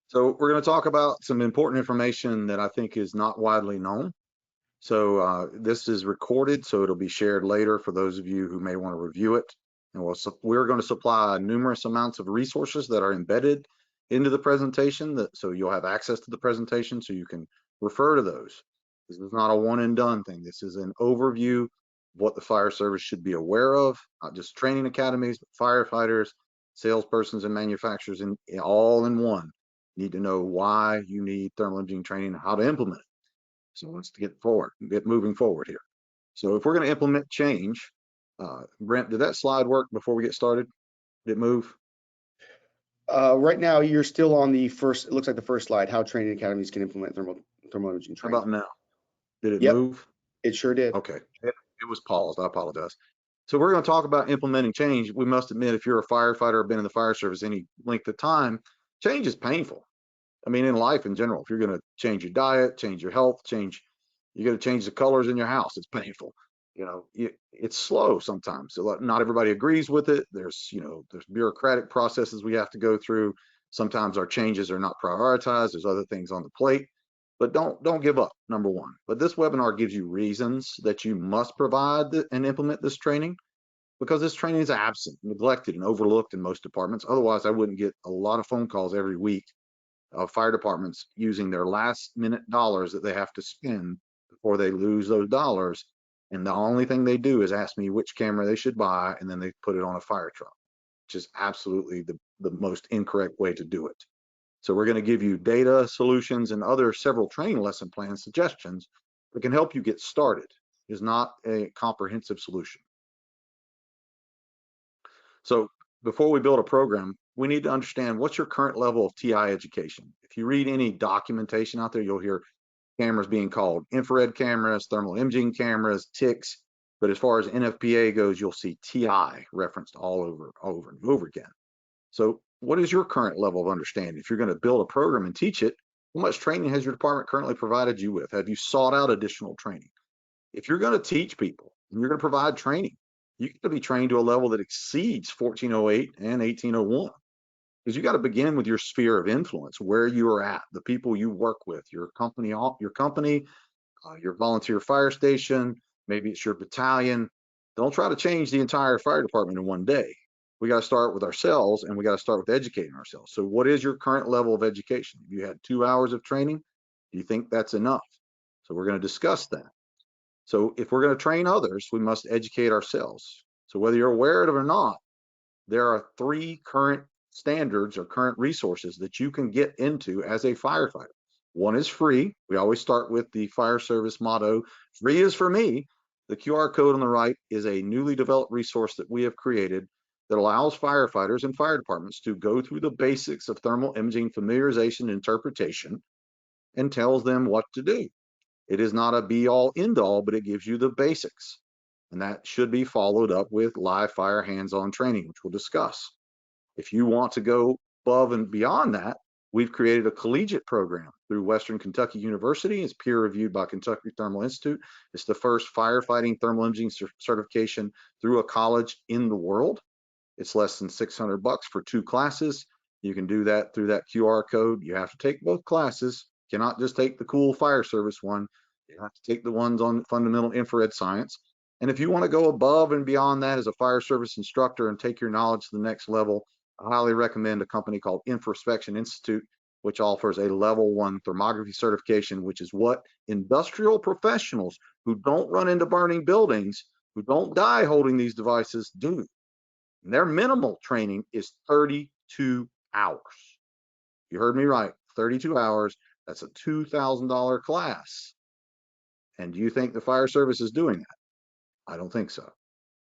So we're going to talk about some important information that I think is not widely known. So this is recorded, so it'll be shared later for those of you who may want to review it. And we're going to supply numerous amounts of resources that are embedded into the presentation, so you'll have access to the presentation so you can refer to those. This is not a one and done thing. This is an overview of what the fire service should be aware of, not just training academies, but firefighters, salespersons, and manufacturers all in one. Need to know why you need thermal imaging training and how to implement it. So let's get moving forward here. So if we're going to implement change, Brent, did that slide work before we get started? Did it move? Right now, you're still on the first, it looks like the first slide, how training academies can implement thermal imaging How training. about now? Did it Yep, move? it sure did. Okay, it was paused. I apologize. So we're going to talk about implementing change. We must admit, if you're a firefighter or been in the fire service any length of time, change is painful. I mean, in life in general, if you're going to change your diet, change your health, you got to change the colors in your house. It's painful. It's slow sometimes. So not everybody agrees with it. There's bureaucratic processes we have to go through. Sometimes our changes are not prioritized. There's other things on the plate, but don't give up, number one. But this webinar gives you reasons that you must provide and implement this training, because this training is absent, neglected, and overlooked in most departments. Otherwise, I wouldn't get a lot of phone calls every week of fire departments using their last minute dollars that they have to spend before they lose those dollars. And the only thing they do is ask me which camera they should buy, and then they put it on a fire truck, which is absolutely the most incorrect way to do it. So we're going to give you data, solutions, and other several training lesson plan suggestions that can help you get started. It is not a comprehensive solution. So before we build a program, we need to understand what's your current level of TI education. If you read any documentation out there, you'll hear cameras being called infrared cameras, thermal imaging cameras, TICs. But as far as NFPA goes, you'll see TI referenced all over and over again. So what is your current level of understanding? If you're going to build a program and teach it, how much training has your department currently provided you with? Have you sought out additional training? If you're going to teach people and you're going to provide training, you got to be trained to a level that exceeds 1408 and 1801. Because you got to begin with your sphere of influence, where you are at, the people you work with, your company, your volunteer fire station, maybe it's your battalion. Don't try to change the entire fire department in one day. We got to start with ourselves, and we got to start with educating ourselves. So what is your current level of education? If you had 2 hours of training, do you think that's enough? So we're going to discuss that. So if we're going to train others, we must educate ourselves. So whether you're aware of it or not, there are 3 current standards or current resources that you can get into as a firefighter. One is free. We always start with the fire service motto, free is for me. The QR code on the right is a newly developed resource that we have created that allows firefighters and fire departments to go through the basics of thermal imaging familiarization and interpretation, and tells them what to do. It is not a be-all, end-all, but it gives you the basics. And that should be followed up with live fire hands-on training, which we'll discuss. If you want to go above and beyond that, we've created a collegiate program through Western Kentucky University. It's peer-reviewed by Kentucky Thermal Institute. It's the first firefighting thermal imaging certification through a college in the world. It's less than $600 for 2 classes. You can do that through that QR code. You have to take both classes. You cannot just take the cool fire service one. You have to take the ones on fundamental infrared science. And if you want to go above and beyond that as a fire service instructor and take your knowledge to the next level, I highly recommend a company called Infraspection Institute, which offers a level 1 thermography certification, which is what industrial professionals who don't run into burning buildings, who don't die holding these devices, do. And their minimal training is 32 hours. You heard me right, 32 hours. That's a $2,000 class. And do you think the fire service is doing that? I don't think so.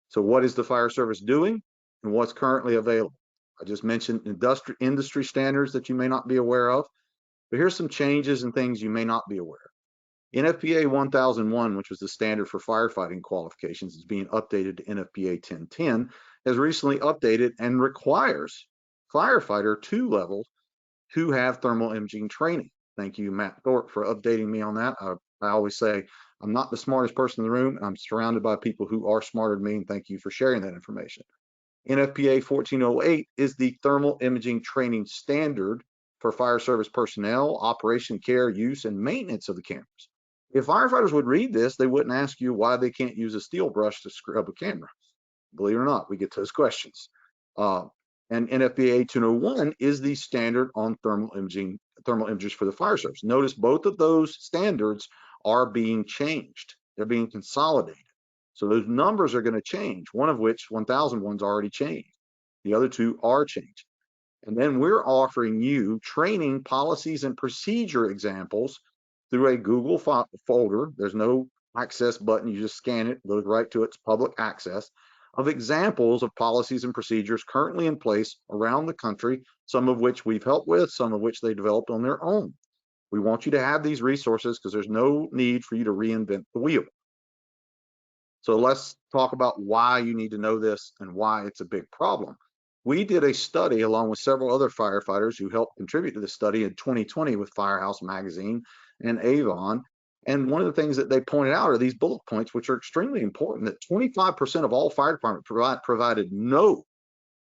So what is the fire service doing and what's currently available? I just mentioned industry standards that you may not be aware of, but here's some changes and things you may not be aware of. NFPA 1001, which was the standard for firefighting qualifications, is being updated to NFPA 1010, has recently updated and requires firefighter 2 levels to have thermal imaging training. Thank you, Matt Thorpe, for updating me on that. I always say I'm not the smartest person in the room. I'm surrounded by people who are smarter than me, and thank you for sharing that information. NFPA 1408 is the thermal imaging training standard for fire service personnel, operation, care, use, and maintenance of the cameras. If firefighters would read this, they wouldn't ask you why they can't use a steel brush to scrub a camera. Believe it or not, we get those questions. And NFPA 201 is the standard on thermal imagers for the fire service. Notice both of those standards are being changed. They're being consolidated. So those numbers are going to change, one of which 1001's already changed. The other two are changed. And then we're offering you training policies and procedure examples through a Google folder. There's no access button. You just scan it, go right to its public access of examples of policies and procedures currently in place around the country, some of which we've helped with, some of which they developed on their own. We want you to have these resources because there's no need for you to reinvent the wheel. So let's talk about why you need to know this and why it's a big problem. We did a study along with several other firefighters who helped contribute to the study in 2020 with Firehouse Magazine and Avon. And one of the things that they pointed out are these bullet points, which are extremely important, that 25% of all fire departments provided no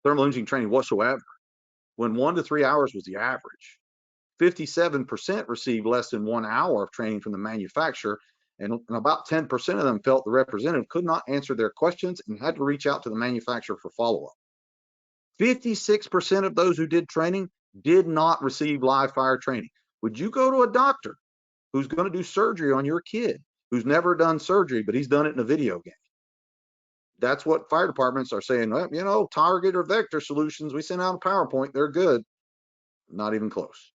thermal imaging training whatsoever, when 1 to 3 hours was the average. 57% received less than 1 hour of training from the manufacturer, and about 10% of them felt the representative could not answer their questions and had to reach out to the manufacturer for follow-up. 56% of those who did training did not receive live fire training. Would you go to a doctor who's going to do surgery on your kid who's never done surgery, but he's done it in a video game? That's what fire departments are saying. Well, you know, Target or Vector Solutions, we send out a PowerPoint, they're good. Not even close.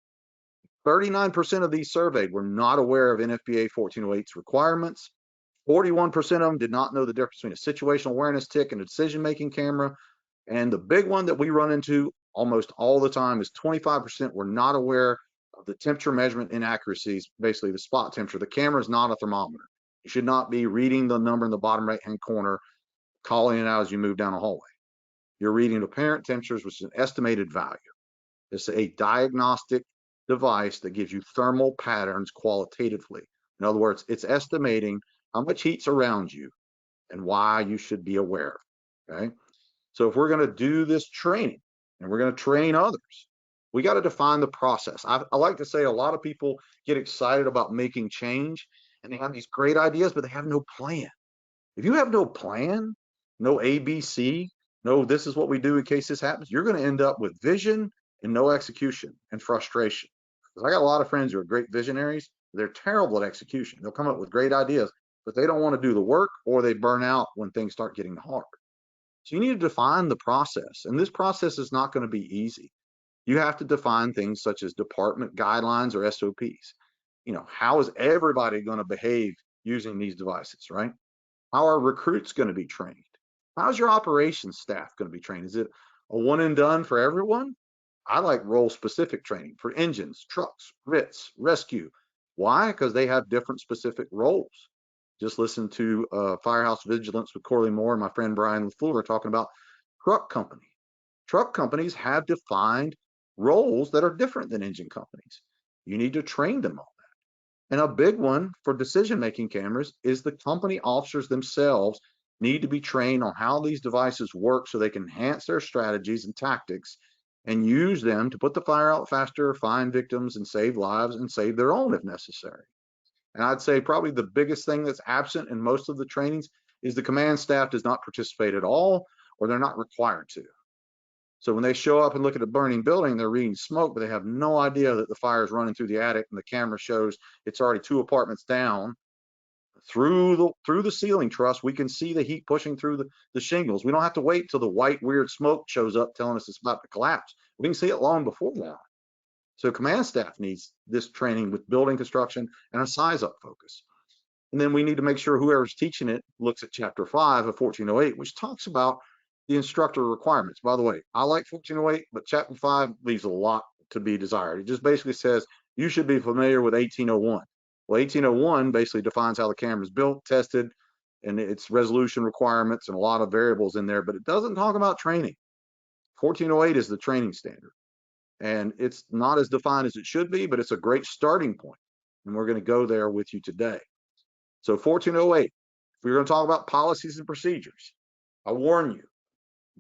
39% of these surveyed were not aware of NFPA 1408's requirements. 41% of them did not know the difference between a situational awareness tick and a decision-making camera. And the big one that we run into almost all the time is 25% were not aware of the temperature measurement inaccuracies, basically the spot temperature. The camera is not a thermometer. You should not be reading the number in the bottom right-hand corner, calling it out as you move down a hallway. You're reading apparent temperatures, which is an estimated value. It's a diagnostic device that gives you thermal patterns qualitatively. In other words, it's estimating how much heat's around you and why you should be aware. Okay. So if we're going to do this training and we're going to train others, we got to define the process. I like to say a lot of people get excited about making change and they have these great ideas, but they have no plan. If you have no plan, no ABC, no this is what we do in case this happens, you're going to end up with vision and no execution and frustration. Because I got a lot of friends who are great visionaries. They're terrible at execution. They'll come up with great ideas, but they don't want to do the work or they burn out when things start getting hard. So you need to define the process. And this process is not going to be easy. You have to define things such as department guidelines or SOPs. You know, how is everybody going to behave using these devices, right? How are recruits going to be trained? How's your operations staff going to be trained? Is it a one and done for everyone? I like role specific training for engines, trucks, RITs, rescue. Why? Because they have different specific roles. Just listen to Firehouse Vigilance with Corley Moore and my friend Brian LaFleur talking about truck company. Truck companies have defined roles that are different than engine companies. You need to train them on that. And a big one for decision-making cameras is the company officers themselves need to be trained on how these devices work so they can enhance their strategies and tactics and use them to put the fire out faster, find victims, and save lives and save their own if necessary. And I'd say probably the biggest thing that's absent in most of the trainings is the command staff does not participate at all, or they're not required to. So when they show up and look at a burning building, they're reading smoke, but they have no idea that the fire is running through the attic and the camera shows it's already 2 apartments down. Through the ceiling truss, we can see the heat pushing through the shingles. We don't have to wait till the white weird smoke shows up telling us it's about to collapse. We can see it long before that. So command staff needs this training with building construction and a size up focus. And then we need to make sure whoever's teaching it looks at chapter 5 of 1408, which talks about the instructor requirements. By the way, I like 1408, but chapter 5 leaves a lot to be desired. It just basically says you should be familiar with 1801. Well, 1801 basically defines how the camera is built, tested, and its resolution requirements and a lot of variables in there, but it doesn't talk about training. 1408 is the training standard. And it's not as defined as it should be, but it's a great starting point. And we're going to go there with you today. So 1408, if we're going to talk about policies and procedures, I warn you,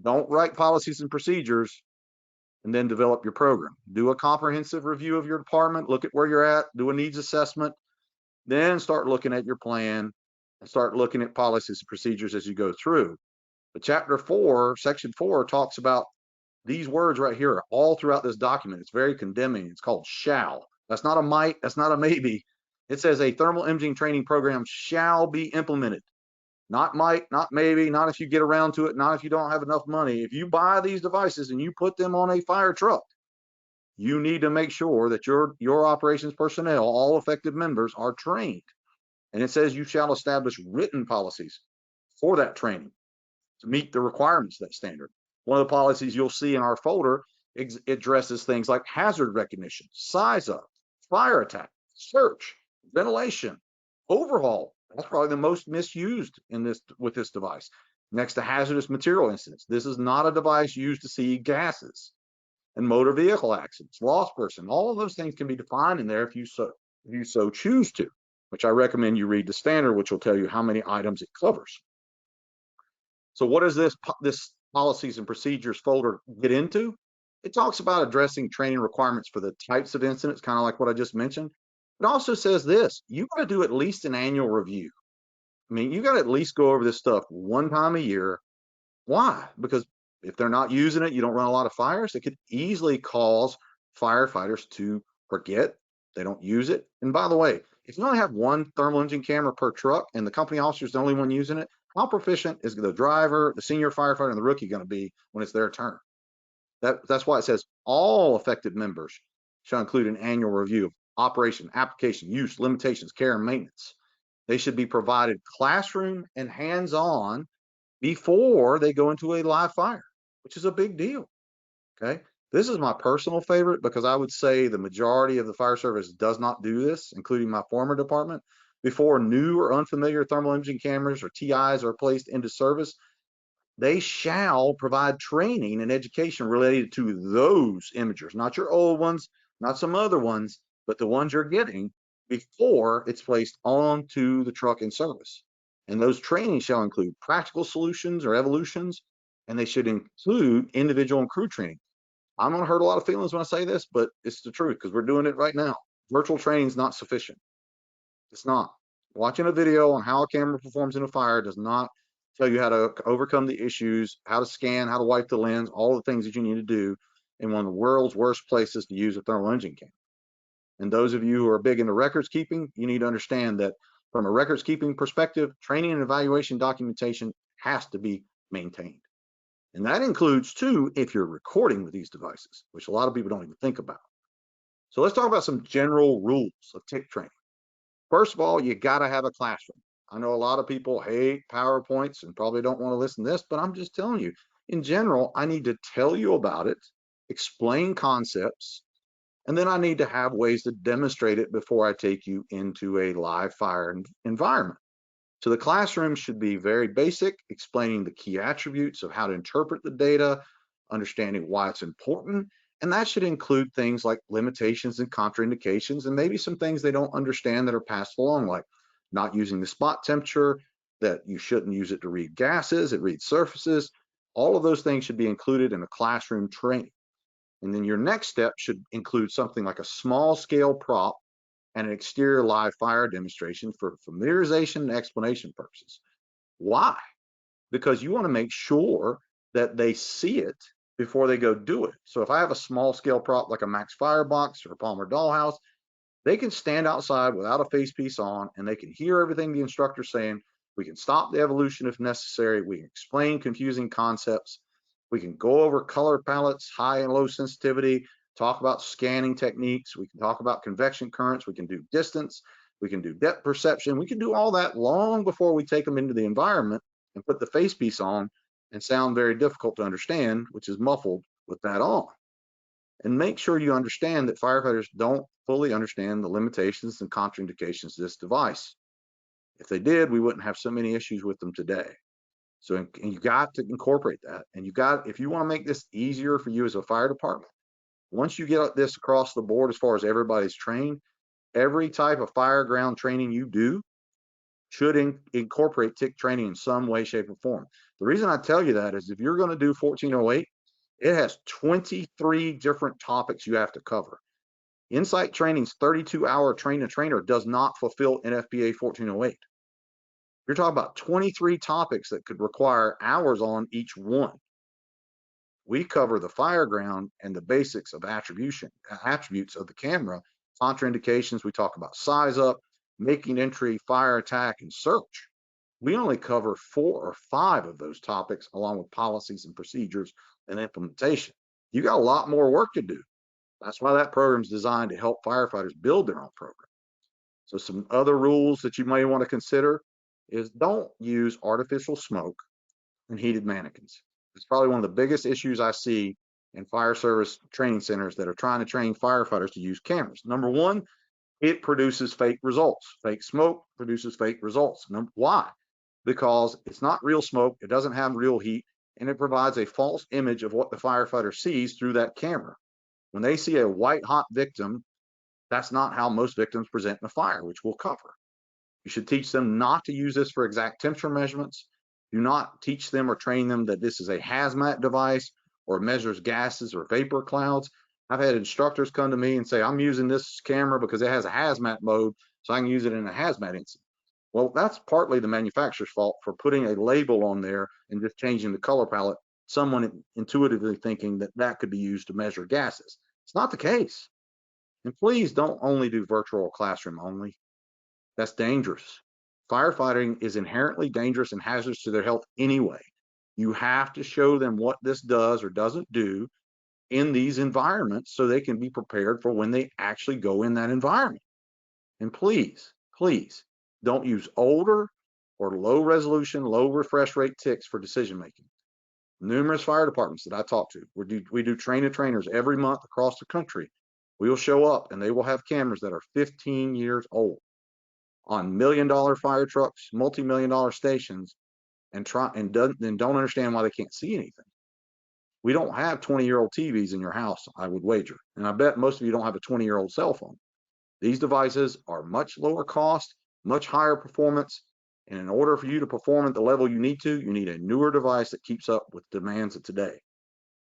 don't write policies and procedures and then develop your program. Do a comprehensive review of your department, look at where you're at, do a needs assessment, then start looking at your plan and start looking at policies and procedures as you go through. But chapter 4, section 4 talks about these words right here all throughout this document. It's very condemning. It's called shall. That's not a might, that's not a maybe. It says a thermal imaging training program shall be implemented. Not might, not maybe, not if you get around to it, not if you don't have enough money. If you buy these devices and you put them on a fire truck, you need to make sure that your operations personnel, all affected members, are trained. And it says you shall establish written policies for that training to meet the requirements of that standard. One of the policies you'll see in our folder addresses things like hazard recognition, size up, fire attack, search, ventilation, overhaul. That's probably the most misused in this with this device. Next to hazardous material incidents. This is not a device used to see gases. And motor vehicle accidents, lost person. All of those things can be defined in there if you so choose to, which I recommend you read the standard, which will tell you how many items it covers. So what does this policies and procedures folder get into? It talks about addressing training requirements for the types of incidents, kind of like what I just mentioned. It also says this: you got to do at least an annual review. I mean, you got to at least go over this stuff one time a year. Why? Because if they're not using it, you don't run a lot of fires. It could easily cause firefighters to forget. They don't use it. And by the way, if you only have one thermal imaging camera per truck and the company officer is the only one using it, how proficient is the driver, the senior firefighter, and the rookie going to be when it's their turn? That's why it says all affected members shall include an annual review of operation, application, use, limitations, care, and maintenance. They should be provided classroom and hands-on before they go into a live fire, which is a big deal. Okay. This is my personal favorite because I would say the majority of the fire service does not do this, including my former department. Before new or unfamiliar thermal imaging cameras or TIs are placed into service, they shall provide training and education related to those imagers, not your old ones, not some other ones, but the ones you're getting before it's placed onto the truck in service. And those trainings shall include practical solutions or evolutions, and they should include individual and crew training. I'm going to hurt a lot of feelings when I say this, but it's the truth because we're doing it right now. Virtual training is not sufficient. It's not. Watching a video on how a camera performs in a fire does not tell you how to overcome the issues, how to scan, how to wipe the lens, all the things that you need to do in one of the world's worst places to use a thermal imaging camera. And those of you who are big into records keeping, you need to understand that from a records keeping perspective, training and evaluation documentation has to be maintained. And that includes too, if you're recording with these devices, which a lot of people don't even think about. So let's talk about some general rules of TIC training. First of all, you got to have a classroom. I know a lot of people hate PowerPoints and probably don't want to listen to this, but I'm just telling you, in general, I need to tell you about it, explain concepts, and then I need to have ways to demonstrate it before I take you into a live fire environment. So the classroom should be very basic, explaining the key attributes of how to interpret the data, understanding why it's important, and that should include things like limitations and contraindications, and maybe some things they don't understand that are passed along, like not using the spot temperature, that you shouldn't use it to read gases, it reads surfaces. All of those things should be included in a classroom training. And then your next step should include something like a small scale prop and an exterior live fire demonstration for familiarization and explanation purposes. Why? Because you want to make sure that they see it before they go do it. So if I have a small scale prop like a Max Firebox or a Palmer Dollhouse, they can stand outside without a face piece on and they can hear everything the instructor's saying. We can stop the evolution if necessary. We can explain confusing concepts. We can go over color palettes, high and low sensitivity, talk about scanning techniques. We can talk about convection currents. We can do distance. We can do depth perception. We can do all that long before we take them into the environment and put the face piece on and sound very difficult to understand, which is muffled with that on. And make sure you understand that firefighters don't fully understand the limitations and contraindications of this device. If they did, we wouldn't have so many issues with them today. So you got to incorporate that. And if you want to make this easier for you as a fire department, once you get this across the board as far as everybody's trained, every type of fire ground training you do should incorporate TIC training in some way, shape, or form. The reason I tell you that is if you're going to do 1408, It has 23 different topics you have to cover. Insight Training's 32-hour train the trainer does not fulfill NFPA 1408. You're talking about 23 topics that could require hours on each one. We cover the fire ground and the basics of attributs of the camera, contraindications. We talk about size up, making entry, fire attack, and search. We only cover 4 or 5 of those topics, along with policies and procedures and implementation. You got a lot more work to do. That's why that program is designed to help firefighters build their own program. So some other rules that you may want to consider is don't use artificial smoke and heated mannequins. It's probably one of the biggest issues I see in fire service training centers that are trying to train firefighters to use cameras. Number one, it produces fake results. Fake smoke produces fake results. Why? Because it's not real smoke, it doesn't have real heat, and it provides a false image of what the firefighter sees through that camera. When they see a white hot victim, that's not how most victims present in a fire, which we'll cover. You should teach them not to use this for exact temperature measurements. Do not teach them or train them that this is a hazmat device or measures gases or vapor clouds. I've had instructors come to me and say, I'm using this camera because it has a hazmat mode, so I can use it in a hazmat incident. Well, that's partly the manufacturer's fault for putting a label on there and just changing the color palette, someone intuitively thinking that that could be used to measure gases. It's not the case. And please don't only do virtual classroom only. That's dangerous. Firefighting is inherently dangerous and hazardous to their health anyway. You have to show them what this does or doesn't do in these environments so they can be prepared for when they actually go in that environment. And please, please don't use older or low resolution, low refresh rate ticks for decision making. Numerous fire departments that I talk to, we do train the trainers every month across the country. We will show up and they will have cameras that are 15 years old on million-dollar fire trucks, multi-million-dollar stations, and don't understand why they can't see anything. We don't have 20-year-old TVs in your house, I would wager. And I bet most of you don't have a 20-year-old cell phone. These devices are much lower cost, much higher performance. And in order for you to perform at the level you need a newer device that keeps up with demands of today.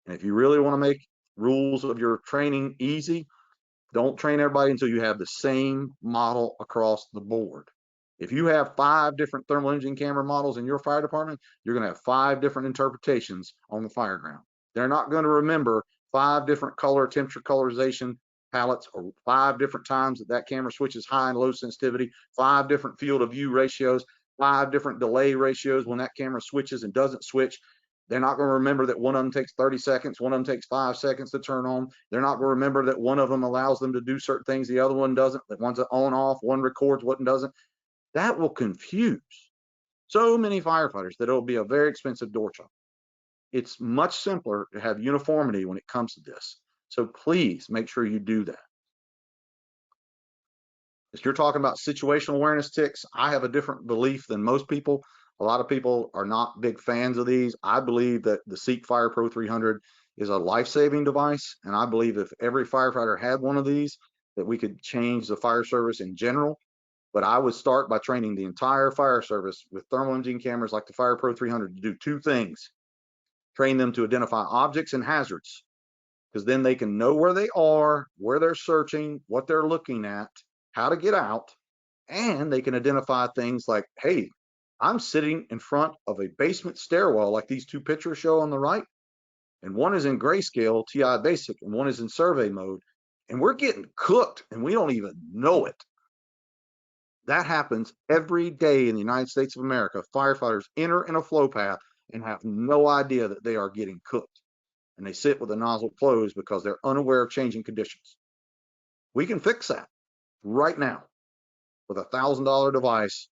And if you really want to make rules of your training easy, don't train everybody until you have the same model across the board. If you have 5 different thermal imaging camera models in your fire department, you're going to have 5 different interpretations on the fire ground. They're not going to remember 5 different color temperature colorization palettes or 5 different times that camera switches high and low sensitivity, 5 different field of view ratios, 5 different delay ratios when that camera switches and doesn't switch. They're not going to remember that one of them takes 30 seconds, one of them takes 5 seconds to turn on. They're not going to remember that one of them allows them to do certain things, the other one doesn't, that one's on off, one records, one doesn't. That will confuse so many firefighters that it'll be a very expensive door job. It's much simpler to have uniformity when it comes to this. So please make sure you do that. If you're talking about situational awareness ticks, I have a different belief than most people. A lot of people are not big fans of these. I believe that the Seek Fire Pro 300 is a life-saving device, and I believe if every firefighter had one of these, that we could change the fire service in general. But I would start by training the entire fire service with thermal imaging cameras like the Fire Pro 300 to do 2 things. Train them to identify objects and hazards, because then they can know where they are, where they're searching, what they're looking at, how to get out, and they can identify things like, hey, I'm sitting in front of a basement stairwell like these 2 pictures show on the right, and one is in grayscale TI basic and one is in survey mode, and we're getting cooked and we don't even know it. That happens every day in the United States of America. Firefighters enter in a flow path and have no idea that they are getting cooked, and they sit with the nozzle closed because they're unaware of changing conditions. We can fix that right now with a $1,000 device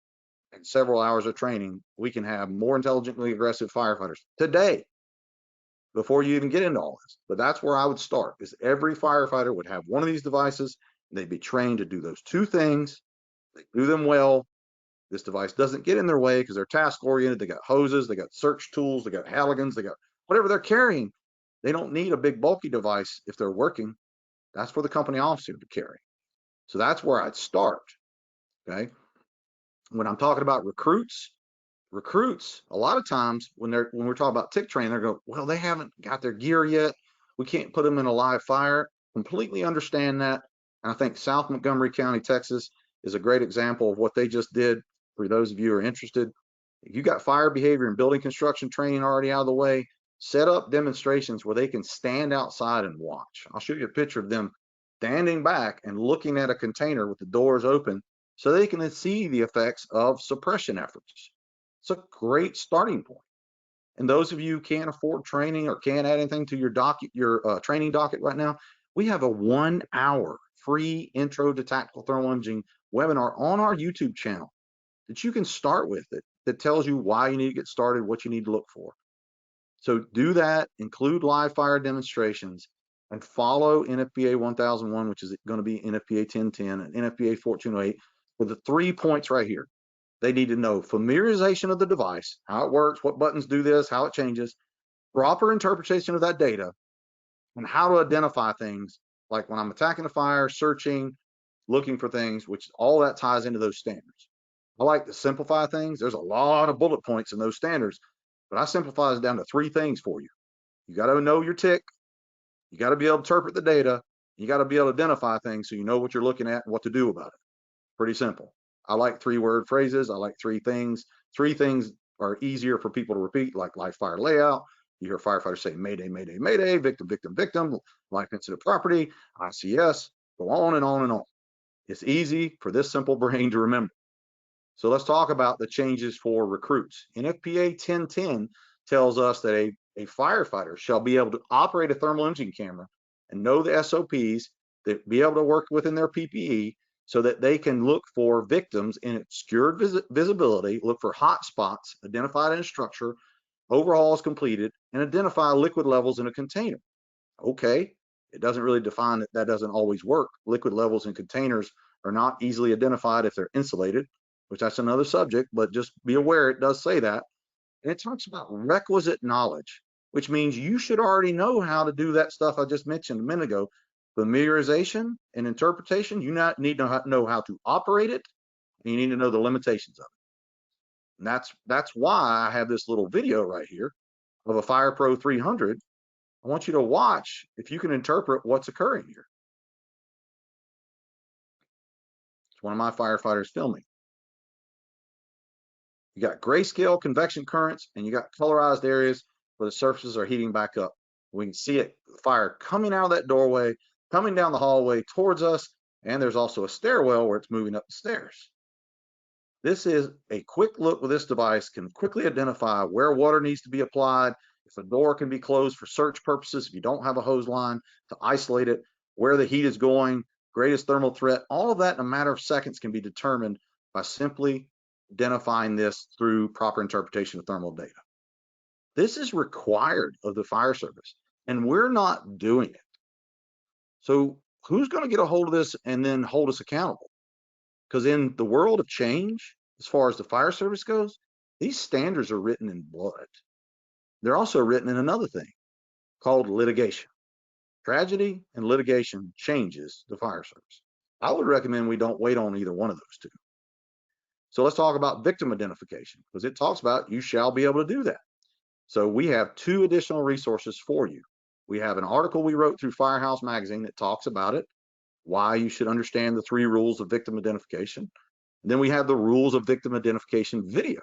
and several hours of training. We can have more intelligently aggressive firefighters today before you even get into all this. But that's where I would start, is every firefighter would have one of these devices. They'd be trained to do those 2 things. They do them well. This device doesn't get in their way because they're task oriented. They got hoses, they got search tools, they got Halligans, they got whatever they're carrying. They don't need a big bulky device if they're working. That's for the company officer to carry. So that's where I'd start. Okay. When I'm talking about recruits, Recruits, a lot of times when we're talking about tick training, they're going, well, they haven't got their gear yet. We can't put them in a live fire. Completely understand that. And I think South Montgomery County, Texas is a great example of what they just did. For those of you who are interested, if you got fire behavior and building construction training already out of the way, set up demonstrations where they can stand outside and watch. I'll show you a picture of them standing back and looking at a container with the doors open so they can see the effects of suppression efforts. It's a great starting point. And those of you who can't afford training or can't add anything to your training docket right now, we have a 1-hour free intro to tactical thermal imaging webinar on our YouTube channel that you can start with that tells you why you need to get started, what you need to look for. So do that, include live fire demonstrations, and follow NFPA 1001, which is going to be NFPA 1010 and NFPA 1408 for the 3 points right here. They need to know familiarization of the device, how it works, what buttons do this, how it changes, proper interpretation of that data, and how to identify things like when I'm attacking a fire, searching, looking for things, which all that ties into those standards. I like to simplify things. There's a lot of bullet points in those standards, but I simplify it down to 3 things for you. You got to know your tick. You got to be able to interpret the data. You got to be able to identify things so you know what you're looking at and what to do about it. Pretty simple. I like 3-word phrases. I like 3 things. 3 things are easier for people to repeat, like live fire layout. You hear firefighters say mayday, mayday, mayday, victim, victim, victim, life incident property, ICS, go on and on and on. It's easy for this simple brain to remember. So let's talk about the changes for recruits. NFPA 1010 tells us that a firefighter shall be able to operate a thermal imaging camera and know the SOPs, that be able to work within their PPE so that they can look for victims in obscured visibility, look for hot spots identified in a structure, overhauls completed, and identify liquid levels in a container. Okay, it doesn't really define that doesn't always work. Liquid levels in containers are not easily identified if they're insulated, which that's another subject, but just be aware it does say that. And it talks about requisite knowledge, which means you should already know how to do that stuff I just mentioned a minute ago. Familiarization and interpretation, you need to know how to operate it, and you need to know the limitations of it. And that's why I have this little video right here of a Fire Pro 300. I want you to watch if you can interpret what's occurring here. It's one of my firefighters filming. You got grayscale convection currents, and you got colorized areas where the surfaces are heating back up. We can see it, the fire coming out of that doorway, coming down the hallway towards us, and there's also a stairwell where it's moving up the stairs. This is a quick look with this device, can quickly identify where water needs to be applied, if a door can be closed for search purposes, if you don't have a hose line to isolate it, where the heat is going, greatest thermal threat, all of that in a matter of seconds can be determined by simply identifying this through proper interpretation of thermal data. This is required of the fire service, and we're not doing it. So who's going to get a hold of this and then hold us accountable? Because in the world of change, as far as the fire service goes, these standards are written in blood. They're also written in another thing called litigation. Tragedy and litigation changes the fire service. I would recommend we don't wait on either one of those two. So let's talk about victim identification, because it talks about you shall be able to do that. So we have 2 additional resources for you. We have an article we wrote through Firehouse Magazine that talks about it, why you should understand the 3 rules of victim identification. And then we have the rules of victim identification video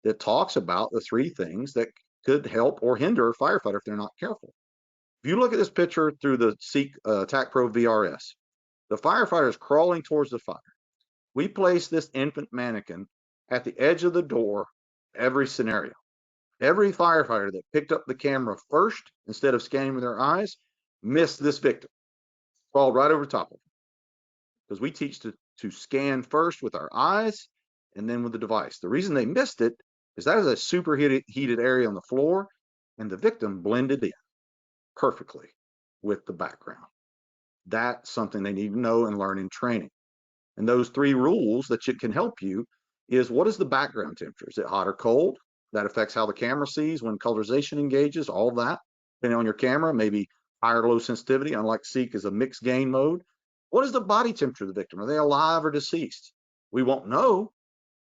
that talks about the 3 things that could help or hinder a firefighter if they're not careful. If you look at this picture through the Seek TAC Pro VRS, the firefighter is crawling towards the fire. We place this infant mannequin at the edge of the door every scenario. Every firefighter that picked up the camera first, instead of scanning with their eyes, missed this victim, crawled right over top of them. Because we teach to scan first with our eyes and then with the device. The reason they missed it is that is a super heated area on the floor, and the victim blended in perfectly with the background. That's something they need to know and learn in training. And those 3 rules that can help you is, what is the background temperature? Is it hot or cold? That affects how the camera sees when colorization engages, all that. Depending on your camera, maybe high or low sensitivity, unlike Seek is a mixed gain mode. What is the body temperature of the victim? Are they alive or deceased? We won't know,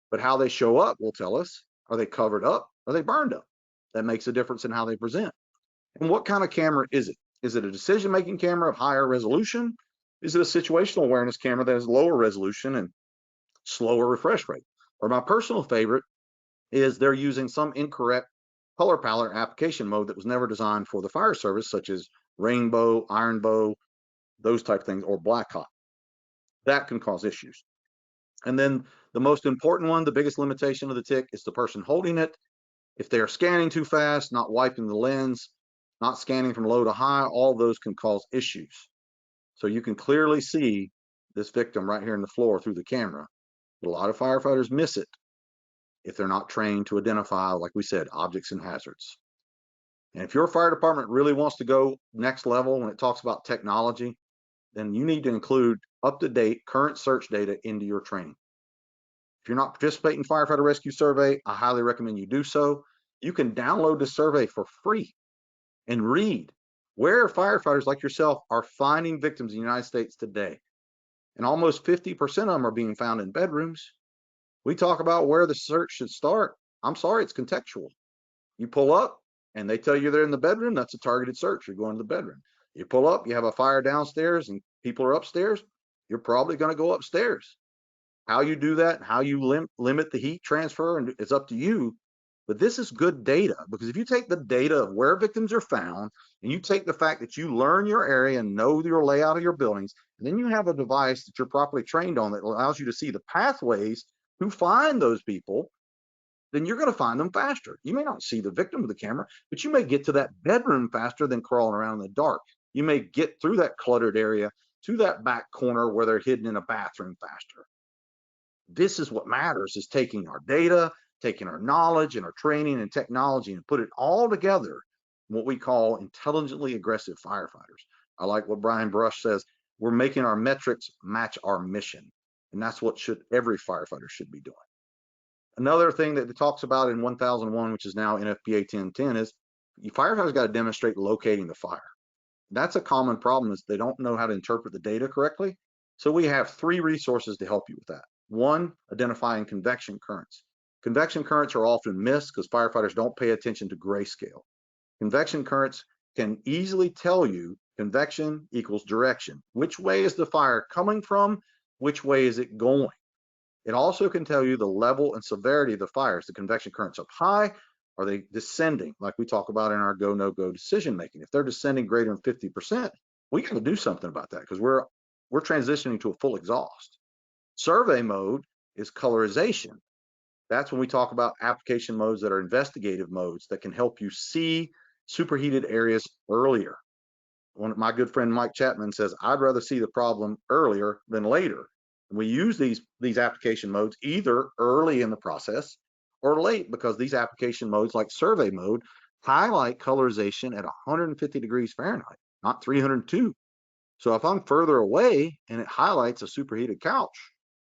but how they show up will tell us. Are they covered up? Are they burned up? That makes a difference in how they present. And what kind of camera is it? Is it a decision-making camera of higher resolution? Is it a situational awareness camera that has lower resolution and slower refresh rate? Or my personal favorite is they're using some incorrect color palette application mode that was never designed for the fire service, such as rainbow, iron bow, those type of things, or black hot. That can cause issues. And then the most important one, the biggest limitation of the TIC is the person holding it. If they're scanning too fast, not wiping the lens, not scanning from low to high, all those can cause issues. So you can clearly see this victim right here in the floor through the camera. But a lot of firefighters miss it if they're not trained to identify, like we said, objects and hazards. And if your fire department really wants to go next level when it talks about technology, then you need to include up-to-date current search data into your training. If you're not participating in Firefighter Rescue Survey, I highly recommend you do so. You can download the survey for free and read where firefighters like yourself are finding victims in the United States today. And almost 50% of them are being found in bedrooms. We talk about where the search should start. I'm sorry, it's contextual. You pull up and they tell you they're in the bedroom, that's a targeted search. You're going to the bedroom. You pull up, you have a fire downstairs and people are upstairs, you're probably going to go upstairs. How you do that, how you limit the heat transfer, and it's up to you. But this is good data, because if you take the data of where victims are found, and you take the fact that you learn your area and know your layout of your buildings, and then you have a device that you're properly trained on that allows you to see the pathways to find those people, then you're going to find them faster. You may not see the victim with the camera, but you may get to that bedroom faster than crawling around in the dark. You may get through that cluttered area to that back corner where they're hidden in a bathroom faster. This is what matters, is taking our data, taking our knowledge and our training and technology and put it all together in what we call intelligently aggressive firefighters. I like what Brian Brush says, we're making our metrics match our mission. And that's what every firefighter should be doing. Another thing that it talks about in 1001, which is now NFPA 1010, is firefighters got to demonstrate locating the fire. That's a common problem, is they don't know how to interpret the data correctly. So we have 3 resources to help you with that. 1, identifying convection currents. Convection currents are often missed because firefighters don't pay attention to grayscale. Convection currents can easily tell you convection equals direction. Which way is the fire coming from? Which way is it going? It also can tell you the level and severity of the fires. The convection currents up high, are they descending, like we talk about in our go, no go decision making? If they're descending greater than 50%, we got to do something about that, because we're transitioning to a full exhaust. Survey mode is colorization. That's when we talk about application modes that are investigative modes that can help you see superheated areas earlier. My good friend Mike Chapman says, I'd rather see the problem earlier than later. And we use these application modes either early in the process or late, because these application modes, like survey mode, highlight colorization at 150 degrees Fahrenheit, not 302. So if I'm further away and it highlights a superheated couch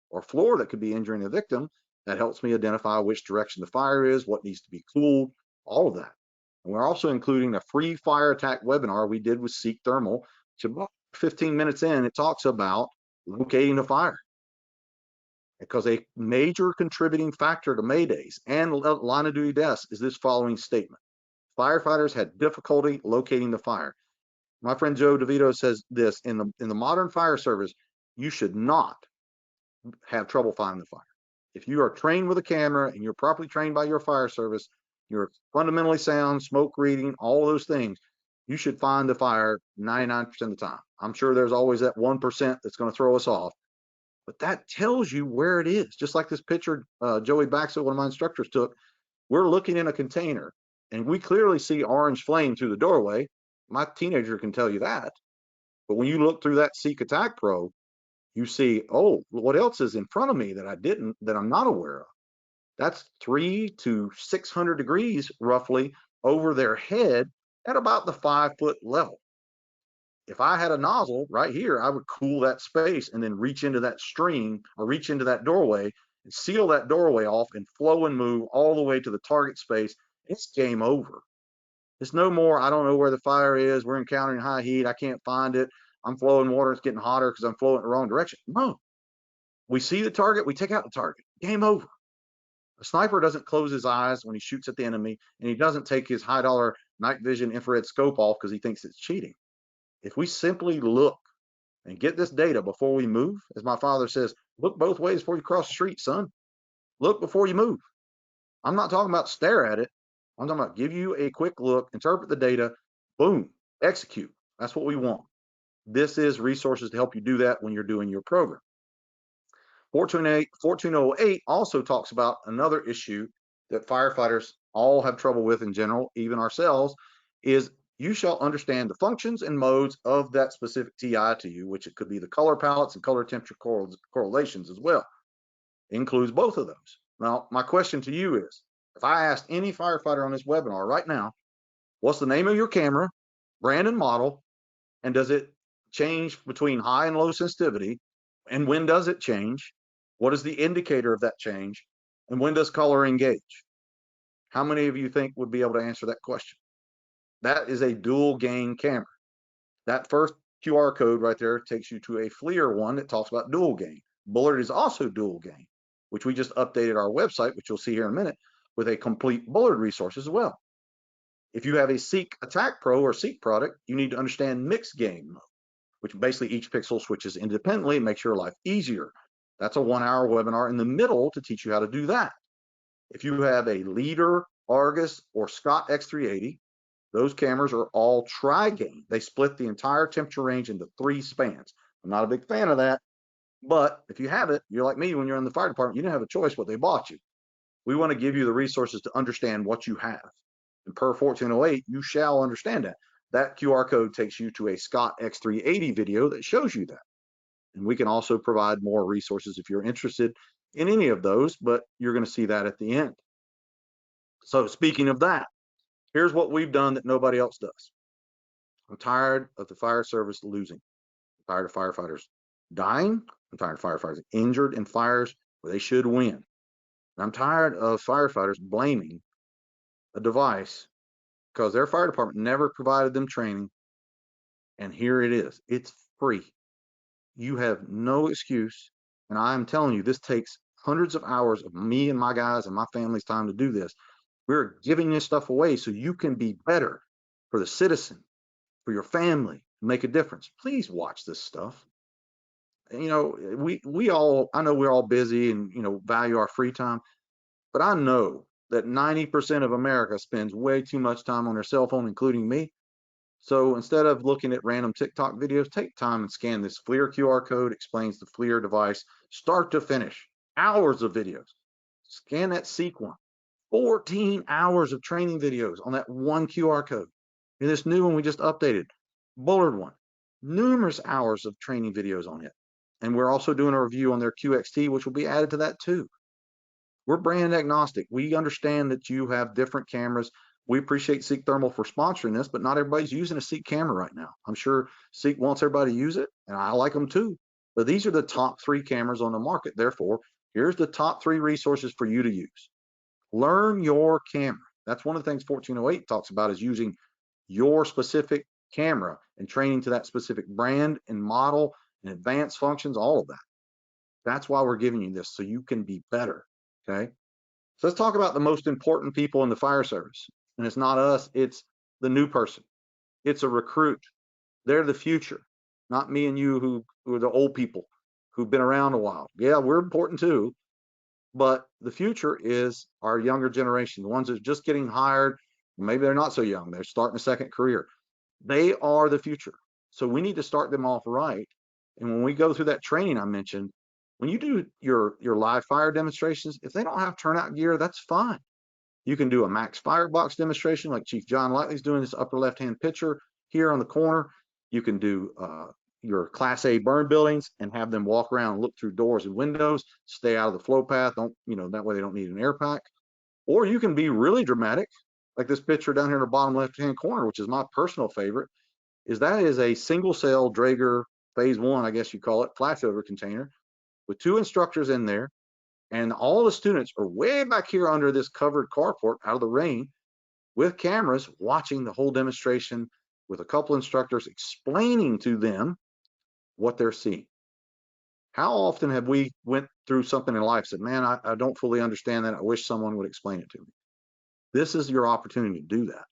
or floor that could be injuring the victim, that helps me identify which direction the fire is, what needs to be cooled, all of that. And we're also including a free fire attack webinar we did with Seek Thermal. So about 15 minutes in, it talks about locating the fire, because a major contributing factor to maydays and line of duty deaths is this following statement: firefighters had difficulty locating the fire. My friend Joe DeVito says this: in the modern fire service, you should not have trouble finding the fire. If you are trained with a camera and you're properly trained by your fire service, you're fundamentally sound, smoke reading, all those things, you should find the fire 99% of the time. I'm sure there's always that 1% that's going to throw us off, but that tells you where it is. Just like this picture Joey Baxter, one of my instructors, took. We're looking in a container and we clearly see orange flame through the doorway. My teenager can tell you that. But when you look through that Seek Attack Pro, you see, oh, what else is in front of me that I'm not aware of? That's 300 to 600 degrees roughly over their head at about the 5-foot level. If I had a nozzle right here, I would cool that space and then reach into that stream or reach into that doorway and seal that doorway off and flow and move all the way to the target space. It's game over. It's no more, I don't know where the fire is, we're encountering high heat, I can't find it, I'm flowing water, it's getting hotter because I'm flowing in the wrong direction. No. We see the target, we take out the target. Game over. A sniper doesn't close his eyes when he shoots at the enemy, and he doesn't take his high-dollar night vision infrared scope off because he thinks it's cheating. If we simply look and get this data before we move, as my father says, look both ways before you cross the street, son. Look before you move. I'm not talking about stare at it. I'm talking about give you a quick look, interpret the data, boom, execute. That's what we want. This is resources to help you do that when you're doing your program. 1408 also talks about another issue that firefighters all have trouble with in general, even ourselves, is you shall understand the functions and modes of that specific TI to you, which it could be the color palettes and color temperature correlations as well. It includes both of those. Now, my question to you is, if I asked any firefighter on this webinar right now, what's the name of your camera, brand and model, and does it change between high and low sensitivity? And when does it change? What is the indicator of that change? And when does color engage? How many of you think would be able to answer that question? That is a dual gain camera. That first QR code right there takes you to a FLIR one that talks about dual gain. Bullard is also dual gain, which we just updated our website, which you'll see here in a minute, with a complete Bullard resource as well. If you have a Seek Attack Pro or Seek product, you need to understand mixed gain mode, which basically each pixel switches independently and makes your life easier. That's a 1-hour webinar in the middle to teach you how to do that. If you have a Leader, Argus, or Scott X380, those cameras are all tri-gain. They split the entire temperature range into 3 spans. I'm not a big fan of that, but if you have it, you're like me when you're in the fire department, you didn't have a choice what they bought you. We want to give you the resources to understand what you have. And per 1408, you shall understand that. That QR code takes you to a Scott X380 video that shows you that. And we can also provide more resources if you're interested in any of those, but you're going to see that at the end. So speaking of that, here's what we've done that nobody else does. I'm tired of the fire service losing. I'm tired of firefighters dying. I'm tired of firefighters injured in fires where they should win. And I'm tired of firefighters blaming a device because their fire department never provided them training. And here it is. It's free. You have no excuse. And I'm telling you, this takes hundreds of hours of me and my guys and my family's time to do this. We're giving this stuff away so you can be better for the citizen, for your family, make a difference. Please watch this stuff. You know, I know we're all busy and, value our free time, but I know that 90% of America spends way too much time on their cell phone, including me. So instead of looking at random TikTok videos, take time and scan this FLIR QR code, explains the FLIR device, start to finish, hours of videos. Scan that Seek one, 14 hours of training videos on that one QR code. And this new one we just updated, Bullard one, numerous hours of training videos on it. And we're also doing a review on their QXT, which will be added to that too. We're brand agnostic. We understand that you have different cameras. We appreciate Seek Thermal for sponsoring this, but not everybody's using a Seek camera right now. I'm sure Seek wants everybody to use it, and I like them too. But these are the top 3 cameras on the market. Therefore, here's the top 3 resources for you to use. Learn your camera. That's one of the things 1408 talks about, is using your specific camera and training to that specific brand and model and advanced functions, all of that. That's why we're giving you this, so you can be better. Okay. So let's talk about the most important people in the fire service. And it's not us, it's the new person. It's a recruit. They're the future, not me and you who are the old people who've been around a while. Yeah, we're important too, but the future is our younger generation, the ones that are just getting hired. Maybe they're not so young, they're starting a second career. They are the future. So we need to start them off right. And when we go through that training I mentioned, when you do your live fire demonstrations, if they don't have turnout gear, that's fine. You can do a max firebox demonstration like Chief John Lightley's doing, this upper left-hand picture here on the corner. You can do your Class A burn buildings and have them walk around and look through doors and windows, stay out of the flow path. That way they don't need an air pack. Or you can be really dramatic, like this picture down here in the bottom left-hand corner, which is my personal favorite. That is a single cell Draeger phase 1, I guess you call it, flashover container with 2 instructors in there. And all the students are way back here under this covered carport out of the rain with cameras watching the whole demonstration with a couple instructors explaining to them what they're seeing. How often have we went through something in life, said, man, I don't fully understand that. I wish someone would explain it to me. This is your opportunity to do that.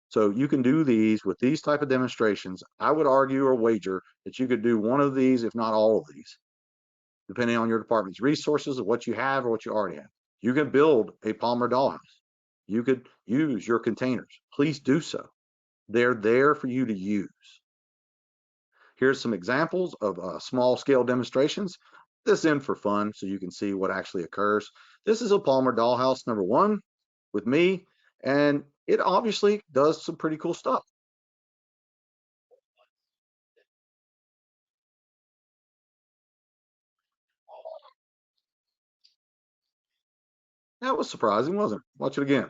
So you can do these with these type of demonstrations. I would argue or wager that you could do one of these, if not all of these, depending on your department's resources of what you have or what you already have. You can build a polymer dollhouse. You could use your containers. Please do so. They're there for you to use. Here's some examples of small scale demonstrations. This in for fun so you can see what actually occurs. This is a polymer dollhouse number 1 with me, and it obviously does some pretty cool stuff. That was surprising, wasn't it? Watch it again.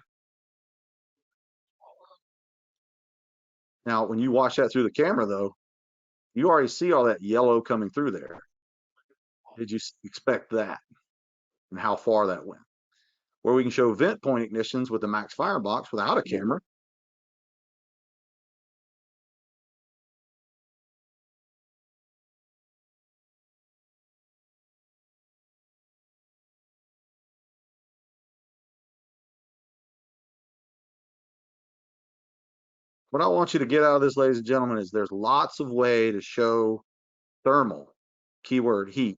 Now, when you watch that through the camera, though, you already see all that yellow coming through there. Did you expect that and how far that went? Where we can show vent point ignitions with the Max Firebox without a camera. What I want you to get out of this, ladies and gentlemen, is there's lots of way to show thermal, keyword heat,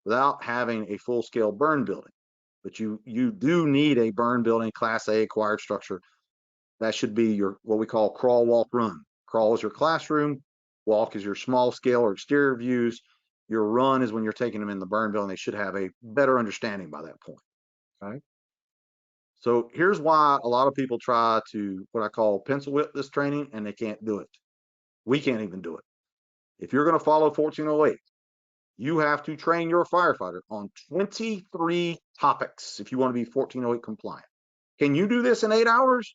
without having a full-scale burn building. But you do need a burn building, Class A acquired structure. That should be your what we call crawl, walk, run. Crawl is your classroom, walk is your small scale or exterior views. Your run is when you're taking them in the burn building. They should have a better understanding by that point. Okay. So here's why a lot of people try to what I call pencil whip this training and they can't do it. We can't even do it. If you're going to follow 1408, you have to train your firefighter on 23 topics if you want to be 1408 compliant. Can you do this in 8 hours?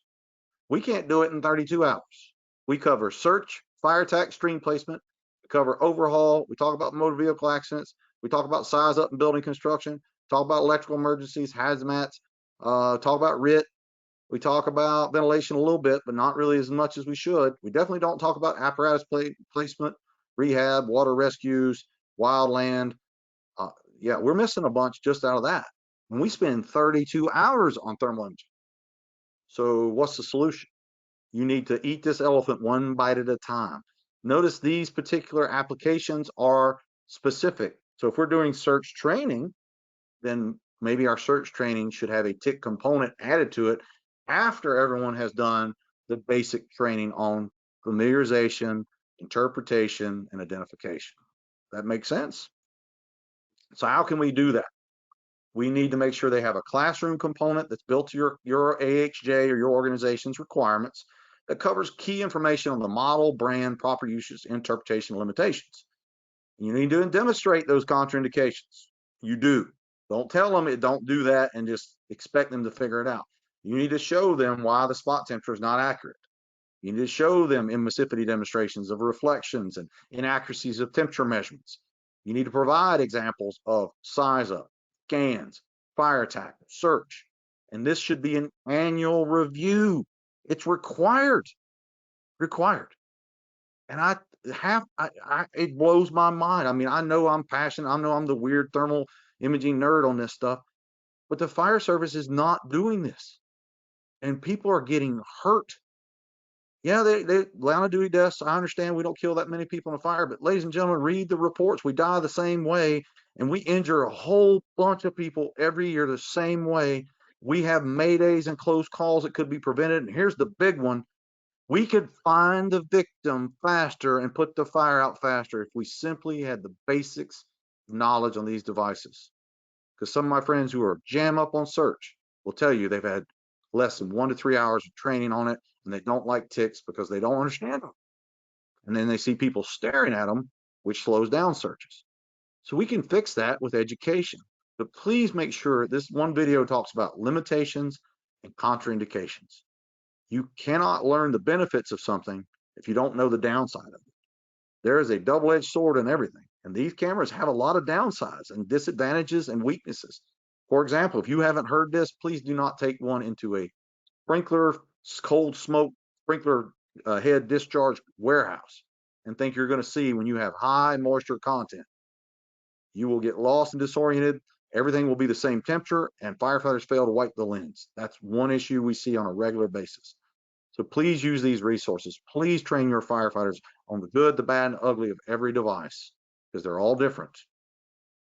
We can't do it in 32 hours. We cover search, fire attack, stream placement. We cover overhaul. We talk about motor vehicle accidents. We talk about size up and building construction. Talk about electrical emergencies, hazmats. Talk about RIT. We talk about ventilation a little bit, but not really as much as we should. We definitely don't talk about apparatus placement, rehab, water rescues, wildland. Yeah, we're missing a bunch just out of that. And we spend 32 hours on thermal imaging. So what's the solution? You need to eat this elephant one bite at a time. Notice these particular applications are specific. So if we're doing search training, then maybe our search training should have a tick component added to it after everyone has done the basic training on familiarization, interpretation, and identification. That makes sense? So how can we do that? We need to make sure they have a classroom component that's built to your AHJ or your organization's requirements that covers key information on the model, brand, proper uses, interpretation, limitations. You need to demonstrate those contraindications. You do. Don't tell them it don't do that and just expect them to figure it out. You need to show them why the spot temperature is not accurate. You need to show them emissivity demonstrations of reflections and inaccuracies of temperature measurements. You need to provide examples of size up, scans, fire attack, search. And this should be an annual review. It's required, required. And it blows my mind. I mean, I know I'm passionate. I know I'm the weird thermal imaging nerd on this stuff, but the fire service is not doing this. And people are getting hurt. Yeah, they line of duty deaths. I understand we don't kill that many people in a fire, but ladies and gentlemen, read the reports. We die the same way, and we injure a whole bunch of people every year the same way. We have maydays and close calls that could be prevented. And here's the big one. We could find the victim faster and put the fire out faster if we simply had the basics knowledge on these devices. Because some of my friends who are jam up on search will tell you they've had less than 1 to 3 hours of training on it, and they don't like ticks because they don't understand them. And then they see people staring at them, which slows down searches. So we can fix that with education. But please make sure this one video talks about limitations and contraindications. You cannot learn the benefits of something if you don't know the downside of it. There is a double-edged sword in everything. And these cameras have a lot of downsides and disadvantages and weaknesses. For example, if you haven't heard this, please do not take one into a sprinkler, cold smoke, sprinkler head discharge warehouse and think you're going to see when you have high moisture content. You will get lost and disoriented. Everything will be the same temperature, and firefighters fail to wipe the lens. That's one issue we see on a regular basis. So please use these resources. Please train your firefighters on the good, the bad, and the ugly of every device, because they're all different.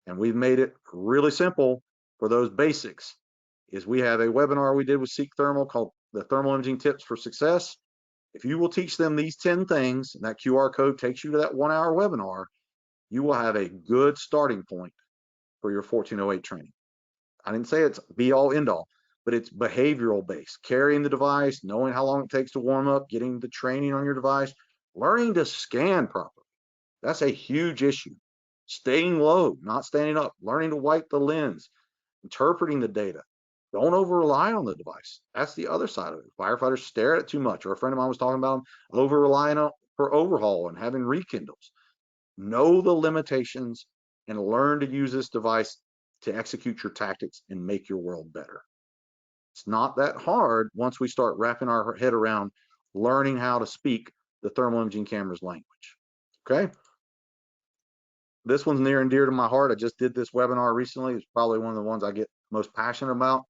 And we've made it really simple for those basics. Is we have a webinar we did with Seek Thermal called the Thermal Imaging Tips for Success. If you will teach them these 10 things, and that QR code takes you to that 1-hour webinar, you will have a good starting point for your 1408 training. I didn't say it's be all end all, but it's behavioral based. Carrying the device, knowing how long it takes to warm up, getting the training on your device, learning to scan properly. That's a huge issue. Staying low, not standing up, learning to wipe the lens, interpreting the data. Don't over rely on the device. That's the other side of it. Firefighters stare at it too much. Or a friend of mine was talking about over relying on for overhaul and having rekindles. Know the limitations and learn to use this device to execute your tactics and make your world better. It's not that hard once we start wrapping our head around learning how to speak the thermal imaging camera's language. Okay. This one's near and dear to my heart. I just did this webinar recently. It's probably one of the ones I get most passionate about.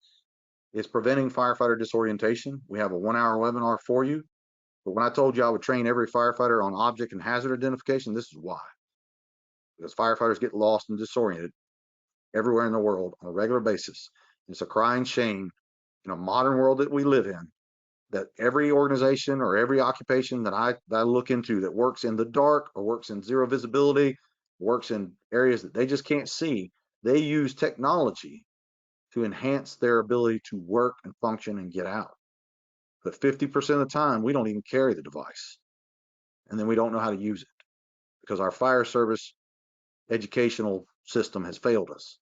It's preventing firefighter disorientation. We have a 1-hour webinar for you. But when I told you I would train every firefighter on object and hazard identification, this is why. Because firefighters get lost and disoriented everywhere in the world on a regular basis. It's a crying shame in a modern world that we live in that every organization or every occupation that I look into that works in the dark or works in zero visibility, works in areas that they just can't see, they use technology to enhance their ability to work and function and get out. But 50% of the time, we don't even carry the device. And then we don't know how to use it because our fire service educational system has failed us.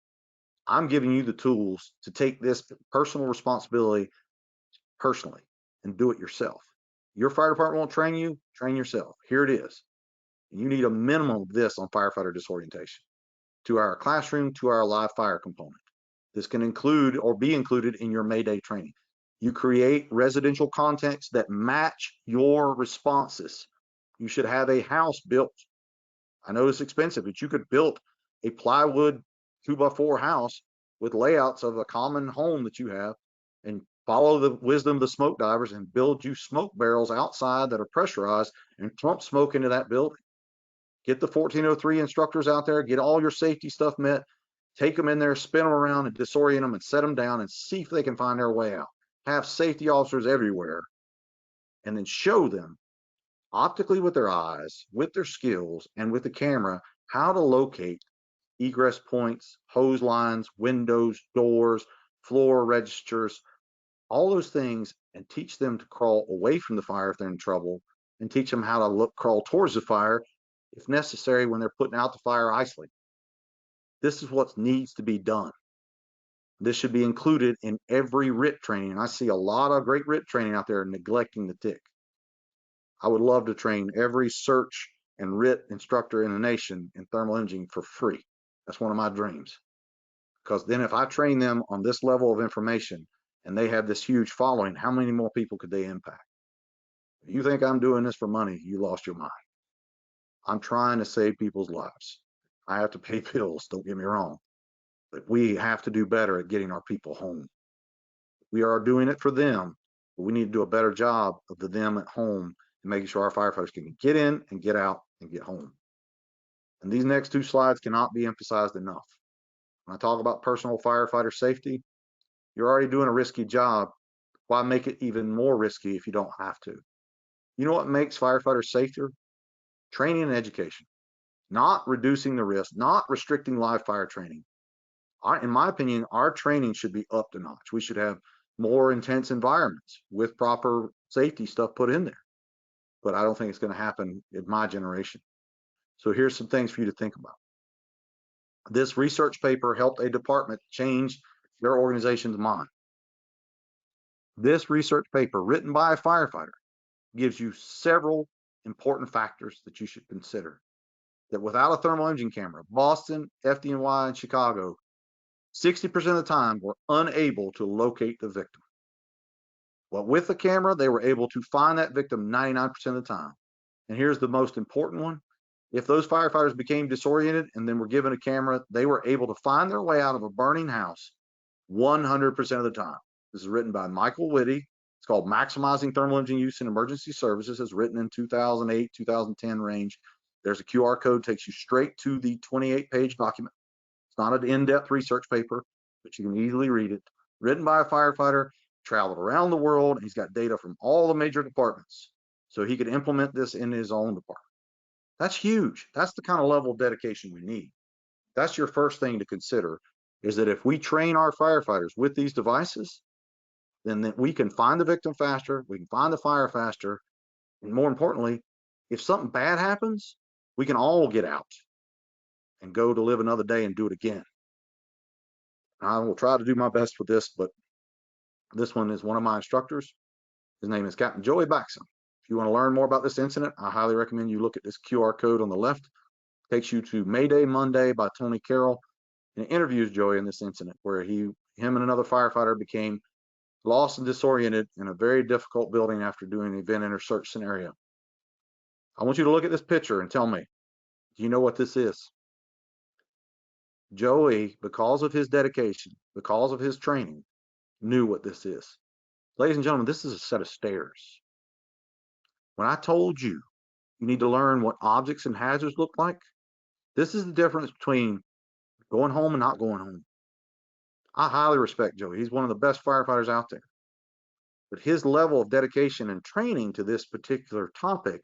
I'm giving you the tools to take this personal responsibility personally and do it yourself. Your fire department won't train you, train yourself. Here it is. You need a minimum of this on firefighter disorientation. 2-hour classroom, 2-hour live fire component. This can include or be included in your Mayday training. You create residential contexts that match your responses. You should have a house built. I know it's expensive, but you could build a plywood 2x4 house with layouts of a common home that you have and follow the wisdom of the smoke divers and build you smoke barrels outside that are pressurized and pump smoke into that building. Get the 1403 instructors out there, get all your safety stuff met, take them in there, spin them around and disorient them and set them down and see if they can find their way out. Have safety officers everywhere and then show them optically with their eyes, with their skills, and with the camera, how to locate egress points, hose lines, windows, doors, floor registers, all those things, and teach them to crawl away from the fire if they're in trouble, and teach them how to crawl towards the fire if necessary when they're putting out the fire isolate. This is what needs to be done. This should be included in every RIT training. And I see a lot of great RIT training out there neglecting the TIC. I would love to train every search and RIT instructor in the nation in thermal imaging for free. That's one of my dreams. Because then if I train them on this level of information and they have this huge following, how many more people could they impact? If you think I'm doing this for money, you lost your mind. I'm trying to save people's lives. I have to pay bills, don't get me wrong. But we have to do better at getting our people home. We are doing it for them, but we need to do a better job of the them at home and making sure our firefighters can get in and get out and get home. And these next 2 slides cannot be emphasized enough. When I talk about personal firefighter safety, you're already doing a risky job. Why make it even more risky if you don't have to? You know what makes firefighters safer? Training and education, not reducing the risk, not restricting live fire training. In my opinion, our training should be up to notch. We should have more intense environments with proper safety stuff put in there. But I don't think it's going to happen in my generation. So here's some things for you to think about. This research paper helped a department change their organization's mind. This research paper, written by a firefighter, gives you several important factors that you should consider. That without a thermal imaging camera, Boston, FDNY, and Chicago, 60% of the time were unable to locate the victim. Well, with the camera, they were able to find that victim 99% of the time. And here's the most important one. If those firefighters became disoriented and then were given a camera, they were able to find their way out of a burning house 100% of the time. This is written by Michael Whitty. It's called Maximizing Thermal Imaging Use in Emergency Services. It's written in 2008, 2010 range. There's a QR code, takes you straight to the 28-page document. It's not an in-depth research paper, but you can easily read it. Written by a firefighter, traveled around the world. He's got data from all the major departments, so he could implement this in his own department. That's huge. That's the kind of level of dedication we need. That's your first thing to consider, is that if we train our firefighters with these devices, then we can find the victim faster, we can find the fire faster, and more importantly, if something bad happens, we can all get out and go to live another day and do it again. I will try to do my best with this, but this one is one of my instructors. His name is Captain Joey Baxham. If you want to learn more about this incident, I highly recommend you look at this QR code on the left. It takes you to Mayday Monday by Tony Carroll, and it interviews Joey in this incident where him and another firefighter became lost and disoriented in a very difficult building after doing an event inter search scenario. I want you to look at this picture and tell me, do you know what this is? Joey, because of his dedication, because of his training, knew what this is. Ladies and gentlemen, this is a set of stairs. When I told you you need to learn what objects and hazards look like, this is the difference between going home and not going home. I highly respect Joey. He's one of the best firefighters out there. But his level of dedication and training to this particular topic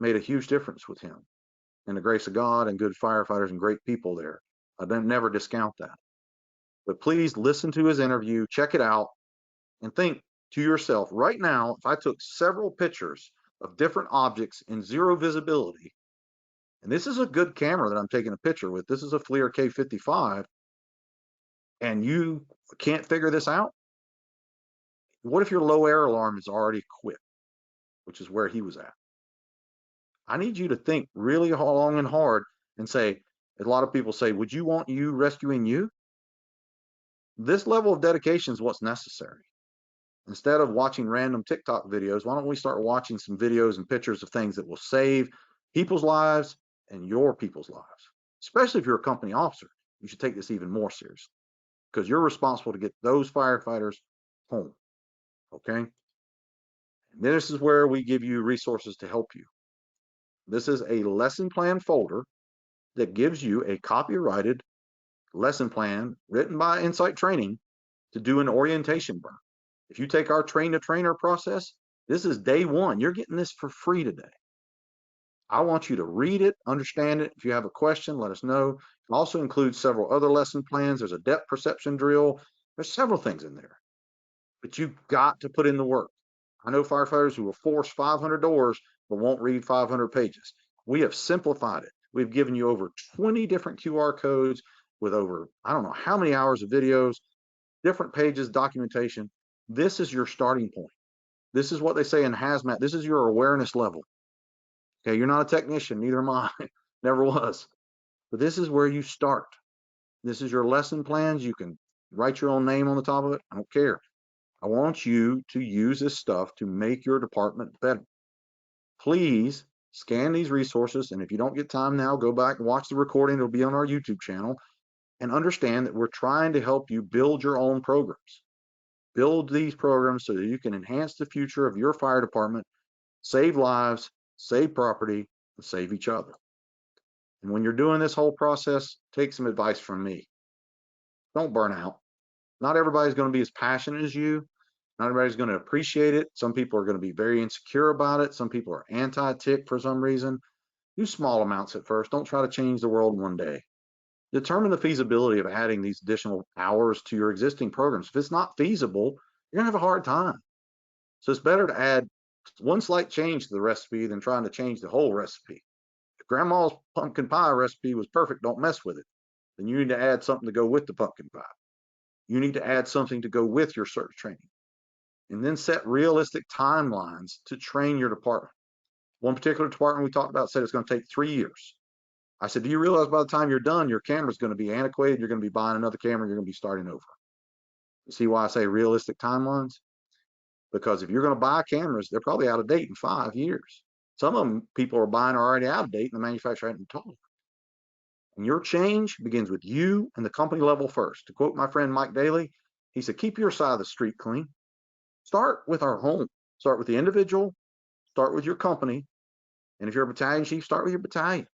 made a huge difference with him. And the grace of God and good firefighters and great people there. I don't never discount that. But please listen to his interview, check it out, and think to yourself, right now, if I took several pictures of different objects in zero visibility, and this is a good camera that I'm taking a picture with, this is a FLIR K55, and you can't figure this out, what if your low air alarm is already quit, which is where he was at? I need you to think really long and hard and say, a lot of people say, would you want you rescuing you? This level of dedication is what's necessary. Instead of watching random TikTok videos, why don't we start watching some videos and pictures of things that will save people's lives and your people's lives? Especially if you're a company officer, you should take this even more seriously because you're responsible to get those firefighters home. Okay? And this is where we give you resources to help you. This is a lesson plan folder that gives you a copyrighted lesson plan written by Insight Training to do an orientation burn. If you take our train the trainer process, this is day one. You're getting this for free today. I want you to read it, understand it. If you have a question, let us know. It also includes several other lesson plans. There's a depth perception drill. There's several things in there, but you've got to put in the work. I know firefighters who will force 500 doors, but won't read 500 pages. We have simplified it. We've given you over 20 different QR codes with over, I don't know how many hours of videos, different pages, documentation. This is your starting point. This is what they say in hazmat. This is your awareness level. Okay, you're not a technician, neither am I. Never was. But this is where you start. This is your lesson plans. You can write your own name on the top of it. I don't care. I want you to use this stuff to make your department better. Please scan these resources. And if you don't get time now, go back and watch the recording. It'll be on our YouTube channel. And understand that we're trying to help you build your own programs. Build these programs so that you can enhance the future of your fire department, save lives, save property, and save each other. And when you're doing this whole process, take some advice from me. Don't burn out. Not everybody's going to be as passionate as you. Not everybody's going to appreciate it. Some people are going to be very insecure about it. Some people are anti-tick for some reason. Do small amounts at first. Don't try to change the world in one day. Determine the feasibility of adding these additional hours to your existing programs. If it's not feasible, you're going to have a hard time. So it's better to add one slight change to the recipe than trying to change the whole recipe. If grandma's pumpkin pie recipe was perfect, don't mess with it. Then you need to add something to go with the pumpkin pie. You need to add something to go with your search training. And then set realistic timelines to train your department. One particular department we talked about said it's going to take 3 years. I said, do you realize by the time you're done, your camera's going to be antiquated, you're going to be buying another camera, you're going to be starting over. You see why I say realistic timelines? Because if you're going to buy cameras, they're probably out of date in 5 years. Some of them people are buying are already out of date and the manufacturer hadn't told them. And your change begins with you and the company level first. To quote my friend Mike Daly, he said, keep your side of the street clean. Start with our home. Start with the individual. Start with your company. And if you're a battalion chief, start with your battalion.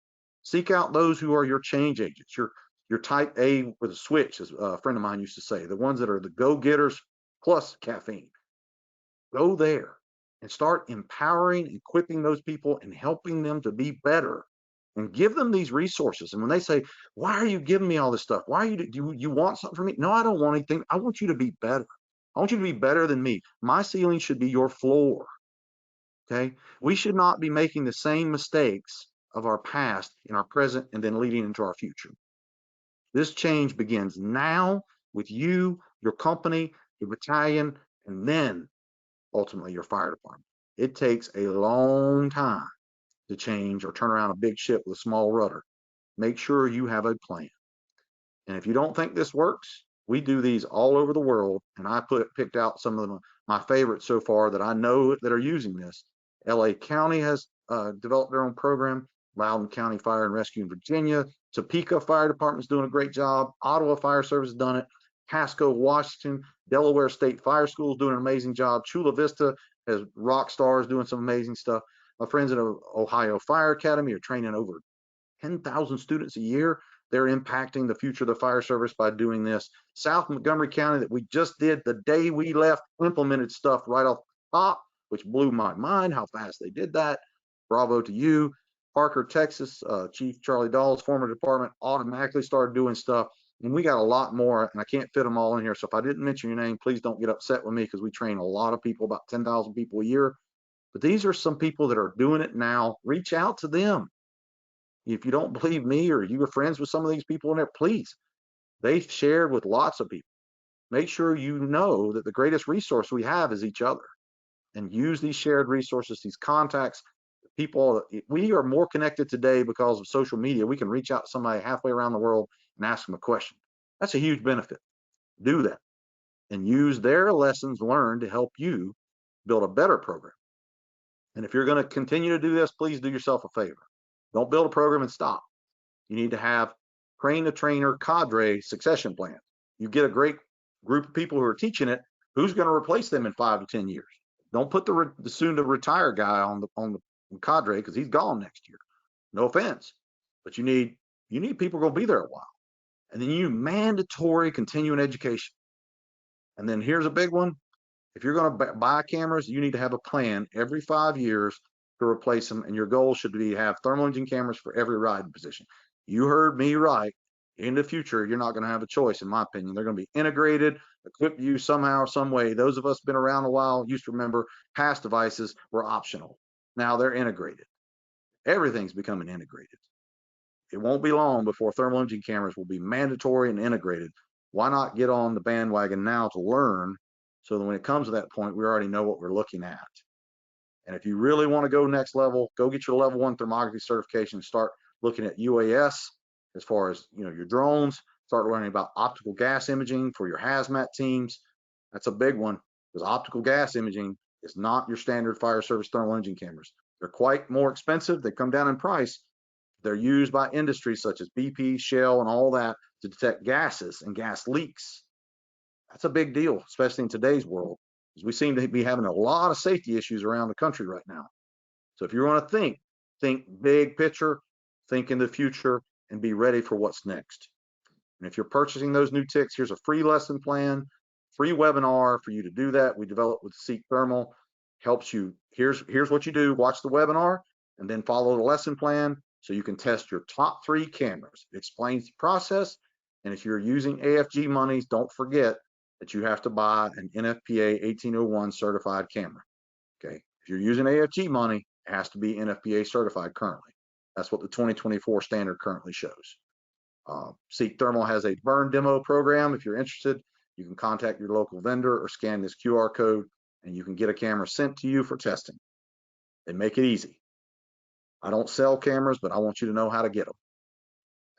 Seek out those who are your change agents, your type A with a switch, as a friend of mine used to say, the ones that are the go-getters plus caffeine. Go there and start empowering and equipping those people and helping them to be better, and give them these resources. And when they say, why are you giving me all this stuff? Why are you want something from me? No, I don't want anything. I want you to be better. I want you to be better than me. My ceiling should be your floor. Okay. We should not be making the same mistakes of our past in our present and then leading into our future. This change begins now with you, your company, your battalion, and then ultimately your fire department. It takes a long time to change or turn around a big ship with a small rudder. Make sure you have a plan. And if you don't think this works, we do these all over the world. And I picked out some of my favorites so far that I know that are using this. LA County has developed their own program. Loudoun County Fire and Rescue in Virginia. Topeka Fire Department is doing a great job. Ottawa Fire Service has done it. Pasco, Washington, Delaware State Fire School is doing an amazing job. Chula Vista has rock stars doing some amazing stuff. My friends at Ohio Fire Academy are training over 10,000 students a year. They're impacting the future of the fire service by doing this. South Montgomery County, that we just did the day we left, implemented stuff right off the top, which blew my mind how fast they did that. Bravo to you. Parker, Texas, Chief Charlie Dahl's former department automatically started doing stuff. And we got a lot more, and I can't fit them all in here. So if I didn't mention your name, please don't get upset with me, because we train a lot of people, about 10,000 people a year. But these are some people that are doing it now. Reach out to them. If you don't believe me, or you are friends with some of these people in there, please. They've shared with lots of people. Make sure you know that the greatest resource we have is each other, and use these shared resources, these contacts. People, we are more connected today because of social media. We can reach out to somebody halfway around the world and ask them a question. That's a huge benefit. Do that and use their lessons learned to help you build a better program. And if you're going to continue to do this, please do yourself a favor. Don't build a program and stop. You need to have train the trainer cadre succession plan. You get a great group of people who are teaching it. Who's going to replace them in 5 to 10 years? Don't put the soon to retire guy on the cadre, because he's gone next year. No offense, but you need people going to be there a while. And then you mandatory continuing education. And then here's a big one. If you're going to buy cameras, you need to have a plan every 5 years to replace them. And your goal should be to have thermal imaging cameras for every riding position. You heard me right. In the future, you're not going to have a choice, in my opinion. They're going to be integrated, equipped you somehow or some way. Those of us been around a while used to remember past devices were optional. Now they're integrated. Everything's becoming integrated. It won't be long before thermal imaging cameras will be mandatory and integrated. Why not get on the bandwagon now to learn, so that when it comes to that point, we already know what we're looking at? And if you really want to go next level, go get your level 1 thermography certification and start looking at UAS as far as your drones. Start learning about optical gas imaging for your hazmat teams. That's a big one, because optical gas imaging is not your standard fire service thermal imaging cameras. They're quite more expensive. They come down in price. They're used by industries such as BP, Shell, and all that to detect gases and gas leaks. That's a big deal, especially in today's world, because we seem to be having a lot of safety issues around the country right now. So if you want to think big picture, think in the future, and be ready for what's next. And if you're purchasing those new ticks, here's a free lesson plan, free webinar for you to do that. We developed with Seek Thermal. Helps you. Here's what you do. Watch the webinar and then follow the lesson plan so you can test your top 3 cameras. It explains the process. And if you're using AFG monies, don't forget that you have to buy an NFPA 1801 certified camera. Okay. If you're using AFG money, it has to be NFPA certified currently. That's what the 2024 standard currently shows. Seek Thermal has a burn demo program. If you're interested, you can contact your local vendor or scan this QR code, and you can get a camera sent to you for testing. They make it easy. I don't sell cameras, but I want you to know how to get them.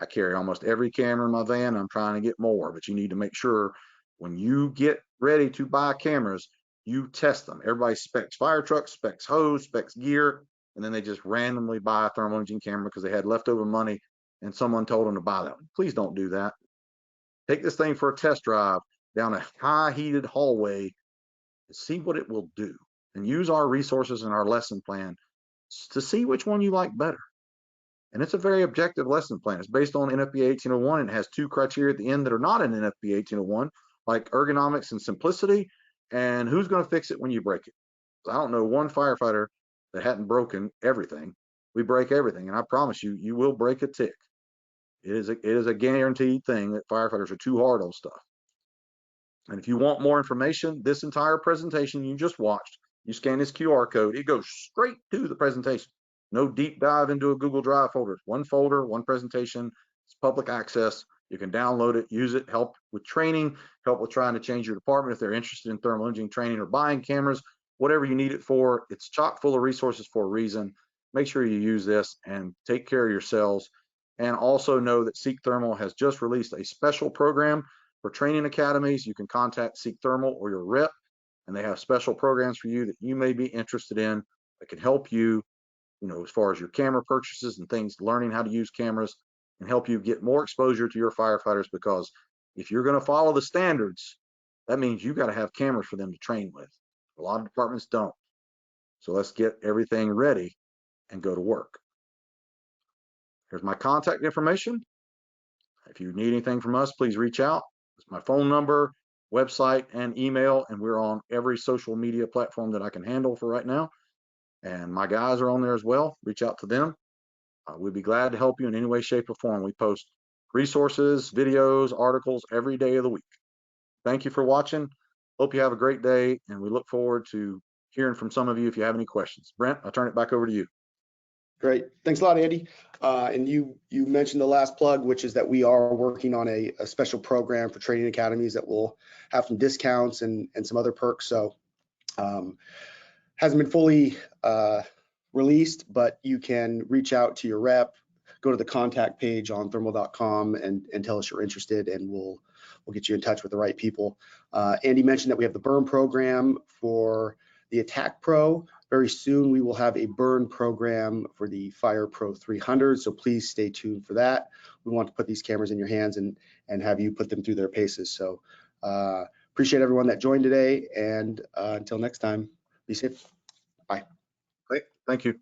I carry almost every camera in my van. I'm trying to get more, but you need to make sure when you get ready to buy cameras, you test them. Everybody specs fire trucks, specs hose, specs gear. and then they just randomly buy a thermal imaging camera because they had leftover money and someone told them to buy that one. Please don't do that. Take this thing for a test drive down a high heated hallway and see what it will do, and use our resources and our lesson plan to see which one you like better. And it's a very objective lesson plan. It's based on NFPA 1801 and it has 2 criteria at the end that are not in NFPA 1801, like ergonomics and simplicity, and who's going to fix it when you break it. I don't know one firefighter that hadn't broken everything. We break everything, and I promise you, you will break a tick. It is a guaranteed thing that firefighters are too hard on stuff. And if you want more information, this entire presentation you just watched, you scan this QR code, it goes straight to the presentation. No deep dive into a Google Drive folder. One folder, one presentation. It's public access. You can download it, use it, help with training, help with trying to change your department if they're interested in thermal imaging training or buying cameras, whatever you need it for. It's chock full of resources for a reason. Make sure you use this and take care of yourselves. And also know that Seek Thermal has just released a special program for training academies. You can contact Seek Thermal or your rep, and they have special programs for you that you may be interested in that can help you, as far as your camera purchases and things, learning how to use cameras, and help you get more exposure to your firefighters. Because if you're going to follow the standards, that means you got to have cameras for them to train with. A lot of departments don't. So let's get everything ready and go to work. Here's my contact information. If you need anything from us, please reach out. It's my phone number, website, and email, and we're on every social media platform that I can handle for right now. And my guys are on there as well. Reach out to them. We'd be glad to help you in any way, shape, or form. We post resources, videos, articles every day of the week. Thank you for watching. Hope you have a great day, and we look forward to hearing from some of you if you have any questions. Brent, I'll turn it back over to you. Great. Thanks a lot, Andy. And you mentioned the last plug, which is that we are working on a special program for training academies that will have some discounts and some other perks. So hasn't been fully released, but you can reach out to your rep, go to the contact page on thermal.com and tell us you're interested, and we'll get you in touch with the right people. Andy mentioned that we have the burn program for the Attack Pro. Very soon we will have a burn program for the Fire Pro 300, so please stay tuned for that. We want to put these cameras in your hands and have you put them through their paces. So appreciate everyone that joined today, and until next time, be safe. Bye. Thank you.